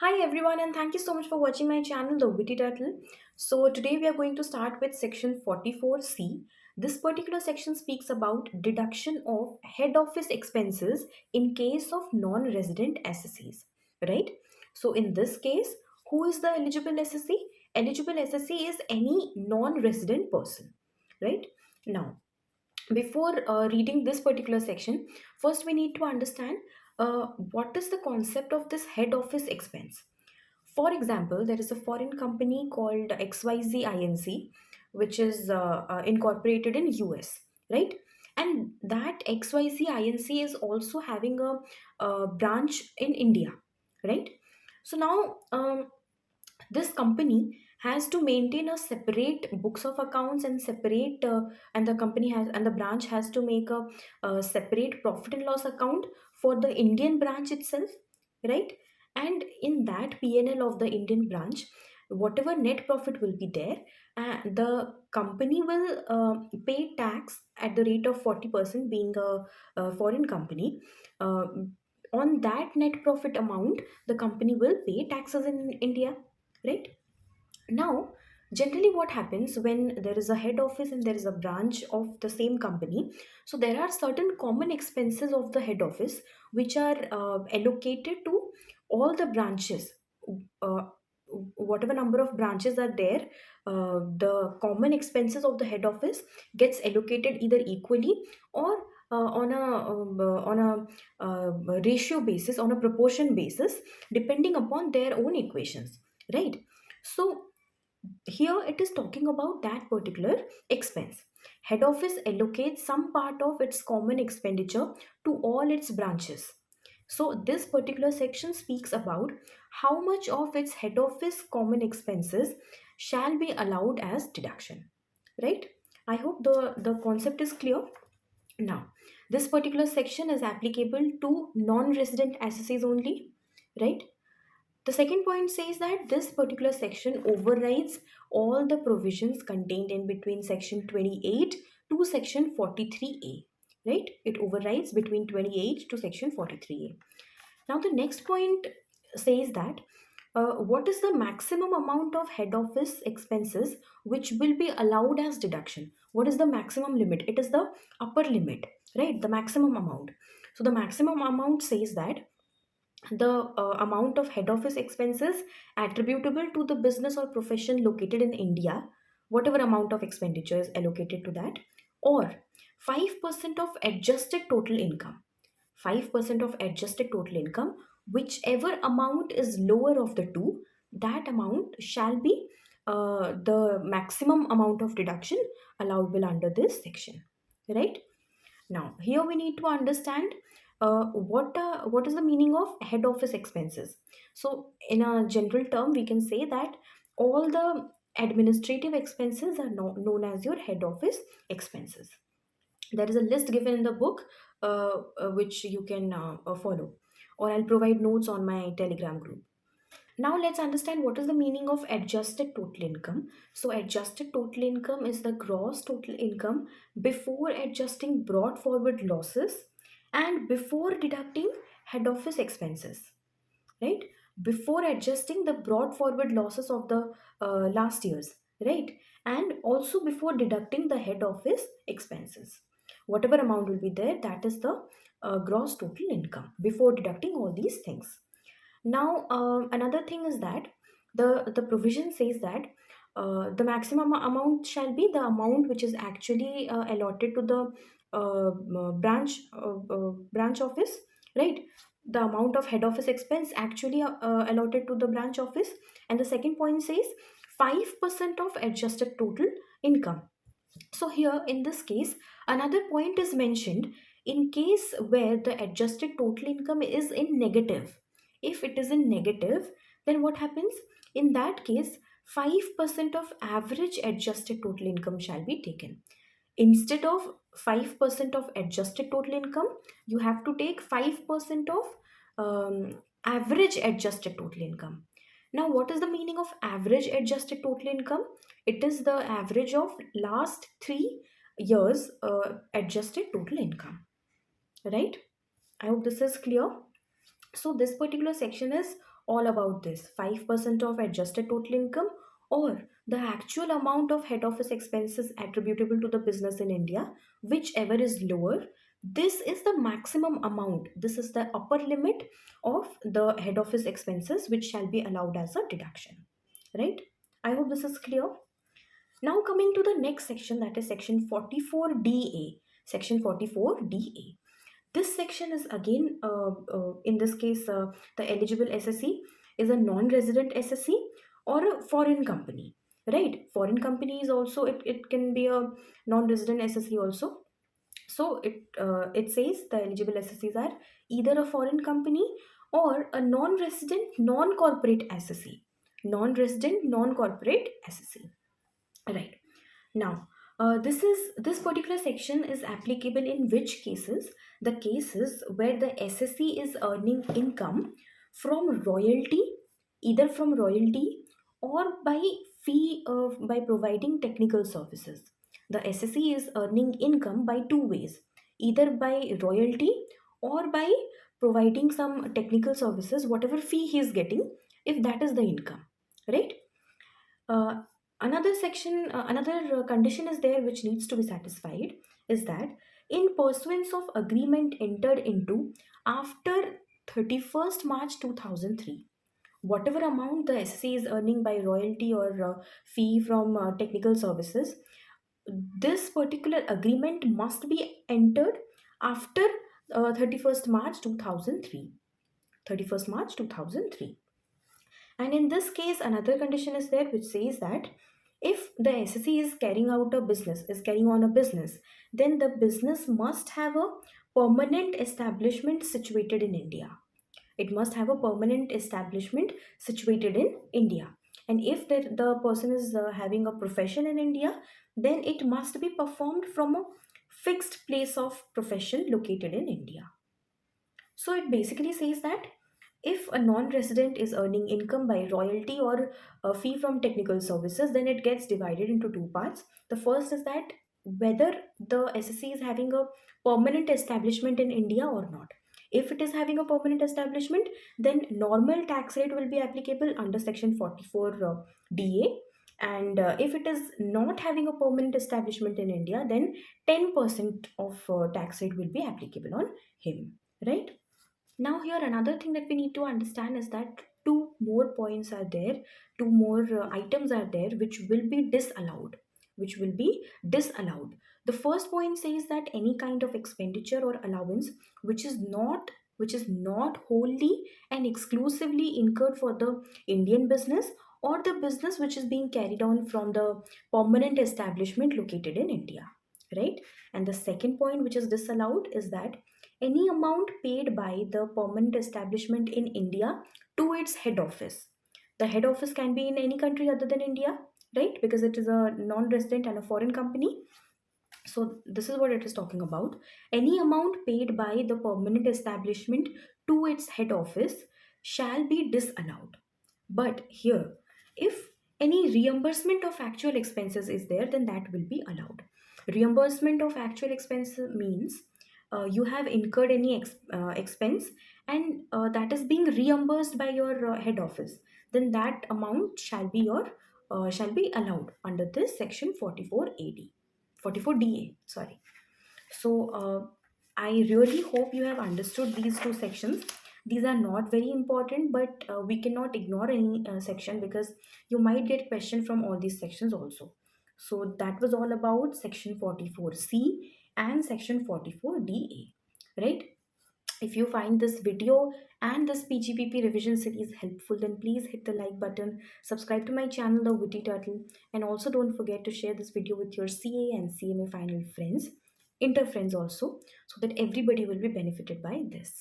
Hi everyone, and thank you so much for watching my channel, The Witty Turtle. So today we are going to start with section 44C. This particular section speaks about deduction of head office expenses in case of non-resident SSEs, right? So in this case, who is the eligible SSE? Eligible SSE is any non-resident person, right? Now, before reading this particular section, first we need to understand what is the concept of this head office expense. For example, there is a foreign company called XYZ Inc., which is incorporated in US, right? And that XYZ Inc. is also having a branch in India, right? So now this company has to maintain a separate books of accounts and separate and the company has and the branch has to make a separate profit and loss account for the Indian branch itself, right? And in that PNL of the Indian branch, whatever net profit will be there, the company will pay tax at the rate of 40%, being a foreign company. uh, on that net profit amount, the company will pay taxes in India, right? Now, generally what happens when there is a head office and there is a branch of the same company, so there are certain common expenses of the head office which are allocated to all the branches. uh, Whatever number of branches are there, the common expenses of the head office gets allocated either equally or on a ratio basis, on a proportion basis, depending upon their own equations, right? So here it is talking about that particular expense. Head office allocates some part of its common expenditure to all its branches. So this particular section speaks about how much of its head office common expenses shall be allowed as deduction. Right? I hope the concept is clear. Now, this particular section is applicable to non-resident assessees only, right? The second point says that this particular section overrides all the provisions contained in between section 28 to section 43A. Right? It overrides between 28 to section 43A. Now, the next point says that what is the maximum amount of head office expenses which will be allowed as deduction? What is the maximum limit? It is the upper limit, right? The maximum amount. So, the maximum amount says that the amount of head office expenses attributable to the business or profession located in India, whatever amount of expenditure is allocated to that, or 5% of adjusted total income. 5% of adjusted total income, whichever amount is lower of the two, that amount shall be the maximum amount of deduction allowable under this section, right? Now, here we need to understand what is the meaning of head office expenses. So, in a general term, we can say that all the administrative expenses are known as your head office expenses. There is a list given in the book which you can follow, or I'll provide notes on my Telegram group. Now let's understand what is the meaning of adjusted total income. So adjusted total income is the gross total income before adjusting brought forward losses and before deducting head office expenses, right? Before adjusting the brought forward losses of the last years, right? And also before deducting the head office expenses. Whatever amount will be there, that is the gross total income before deducting all these things. Now, another thing is that the provision says that the maximum amount shall be the amount which is actually allotted to the branch office, right? The amount of head office expense actually allotted to the branch office, and the second point says 5% of adjusted total income. So here in this case, another point is mentioned in case where the adjusted total income is in negative. If it is in negative, then what happens? In that case, 5% of average adjusted total income shall be taken. Instead of 5% of adjusted total income, you have to take 5% of average adjusted total income. Now, what is the meaning of average adjusted total income? It is the average of last 3 years adjusted total income, right? I hope this is clear. So this particular section is all about this 5% of adjusted total income or the actual amount of head office expenses attributable to the business in India, whichever is lower. This is the maximum amount. This is the upper limit of the head office expenses which shall be allowed as a deduction. Right? I hope this is clear. Now coming to the next section, that is section 44DA. Section 44DA. This section is again, in this case, the eligible SSE is a non-resident SSE or a foreign company, right? Foreign company is also, it can be a non-resident SSE also. So it says the eligible SSEs are either a foreign company or a non-resident, non-corporate SSE. Non-resident, non-corporate SSE. Right. Now, this particular section is applicable in which cases? The cases where the SSE is earning income from royalty, either from royalty or by fee of by providing technical services. The SSE is earning income by two ways, either by royalty or by providing some technical services, whatever fee he is getting, if that is the income, right? uh, another condition is there which needs to be satisfied, is that in pursuance of agreement entered into after 31st March 2003, whatever amount the SC is earning by royalty or fee from technical services, this particular agreement must be entered after 31st March 2003. 31st March 2003. And in this case, another condition is there which says that if the SSE is carrying on a business, then the business must have a permanent establishment situated in India. It must have a permanent establishment situated in India. And if the person is having a profession in India, then it must be performed from a fixed place of profession located in India. So it basically says that if a non-resident is earning income by royalty or a fee from technical services, then it gets divided into two parts. The first is that whether the SSC is having a permanent establishment in India or not. If it is having a permanent establishment, then normal tax rate will be applicable under section 44 DA. And if it is not having a permanent establishment in India, then 10% of tax rate will be applicable on him, right? Now, here another thing that we need to understand is that two more points are there, two more items are there which will be disallowed. Which will be disallowed. The first point says that any kind of expenditure or allowance which is not wholly and exclusively incurred for the Indian business or the business which is being carried on from the permanent establishment located in India. Right? And the second point which is disallowed is that any amount paid by the permanent establishment in India to its head office. The head office can be in any country other than India, right? Because it is a non resident and a foreign company. So, this is what it is talking about. Any amount paid by the permanent establishment to its head office shall be disallowed. But here, if any reimbursement of actual expenses is there, then that will be allowed. Reimbursement of actual expenses means you have incurred any expense and that is being reimbursed by your head office. Then that amount shall be allowed under this section 44 DA. Sorry. So, I really hope you have understood these two sections. These are not very important, but we cannot ignore any section because you might get question from all these sections also. So that was all about section 44C and section 44DA, right? If you find this video and this PGBP revision series helpful, then please hit the like button, subscribe to my channel, The Witty Turtle, and also don't forget to share this video with your CA and CMA final friends, inter friends also, so that everybody will be benefited by this.